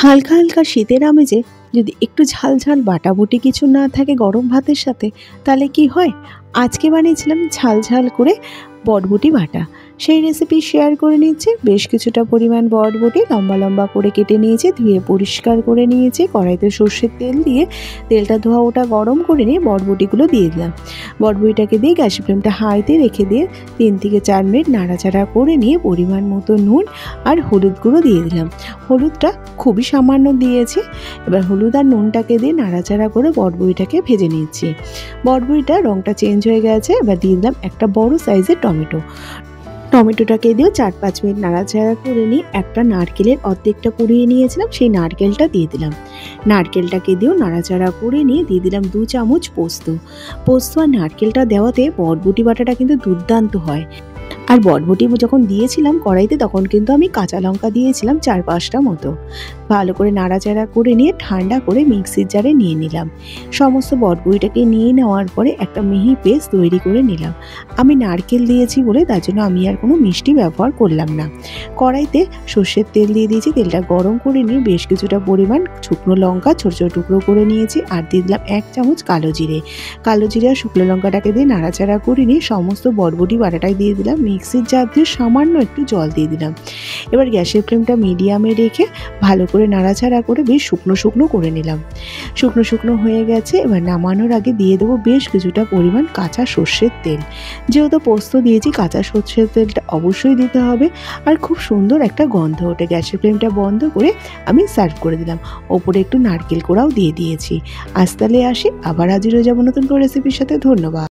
হালকা হালকা শীতের আমেজে যদি একটু ঝাল ঝাল বাটাবুটি কিছু না থাকে গরম ভাতের সাথে, তাহলে কি হয়। আজকে বানিয়েছিলাম ঝাল ঝাল করে বটবুটি বাটা। সেই রেসিপি শেয়ার করে নিচ্ছি। বেশ কিছুটা পরিমাণ বটবুটি লম্বা লম্বা করে কেটে নিয়েছি, ধুয়ে পরিষ্কার করে নিয়েছি। কড়াইতে সর্ষের তেল দিয়ে তেলটা ধোয়া ওটা গরম করে নিয়ে বটবুটিগুলো দিয়ে দিলাম। বটবুটিটাকে দিয়ে গ্যাসের ফ্লেমটা হাইতে রেখে দিয়ে 3 থেকে 4 মিনিট নাড়াচাড়া করে নিয়ে পরিমাণ মতো নুন আর হলুদ গুঁড়ো দিয়ে দিলাম। হলুদটা খুবই সামান্য দিয়েছি। এবার হলুদ আর নুনটাকে দিয়ে নাড়াচাড়া করে বটবুটিটাকে ভেজে নিয়েছি। বটবুটিটার রঙটা চেঞ্জ হয়ে গেছে। এবার দিয়ে দিলাম একটা বড় সাইজের টমেটোটাকে দিয়েও 4-5 মিনিট নাড়াচাড়া করে নিয়ে একটা নারকেলের অর্ধেকটা পুড়িয়ে নিয়েছিলাম, সেই নারকেলটা দিয়ে দিলাম। নারকেলটাকে দিয়েও নাড়াচাড়া করে নিয়ে দিয়ে দিলাম 2 চামচ পোস্ত আর নারকেলটা দেওয়াতে বটবুটি বাটাটা কিন্তু দুর্দান্ত হয়। আর বটবুটি যখন দিয়েছিলাম কড়াইতে, তখন কিন্তু আমি কাঁচা লঙ্কা দিয়েছিলাম 4-5টা মতো। ভালো করে নাড়াচাড়া করে নিয়ে ঠান্ডা করে মিক্সির জারে নিয়ে নিলাম। সমস্ত বটবুটিটাকে নিয়ে নেওয়ার পরে একটা মিহি পেস্ট তৈরি করে নিলাম। আমি নারকেল দিয়েছি বলে তার জন্য আমি আর কোনো মিষ্টি ব্যবহার করলাম না। কড়াইতে সর্ষের তেল দিয়ে দিয়েছি। তেলটা গরম করে নিয়ে বেশ কিছুটা পরিমাণ শুকনো লঙ্কা ছোটো ছোটো টুকরো করে নিয়েছি আর দিয়ে দিলাম 1 চামচ কালো জিরে আর শুকনো লঙ্কাটাকে দিয়ে নাড়াচাড়া করে নিয়ে সমস্ত বটবুটি বাটাটাই দিয়ে দিলাম। মিক্সির জার দিয়ে সামান্য একটু জল দিয়ে দিলাম। এবার গ্যাসের ফ্লেমটা মিডিয়ামে রেখে ভালো করে নাড়াচাড়া করে বেশ শুকনো করে নিলাম। শুকনো হয়ে গেছে। এবার নামানোর আগে দিয়ে দেবো বেশ কিছুটা পরিমাণ কাঁচা সর্ষের তেল। যেহেতু পোস্ত দিয়েছি, কাঁচা সর্ষের তেলটা অবশ্যই দিতে হবে। আর খুব সুন্দর একটা গন্ধ ওঠে। গ্যাসের ফ্লেমটা বন্ধ করে আমি সার্ভ করে দিলাম। ওপরে একটু নারকেল কোড়াও দিয়ে দিয়েছি। আজ তাহলে আসি, আবার হাজির হয়ে যাবো নতুন কোনো রেসিপির সাথে। ধন্যবাদ।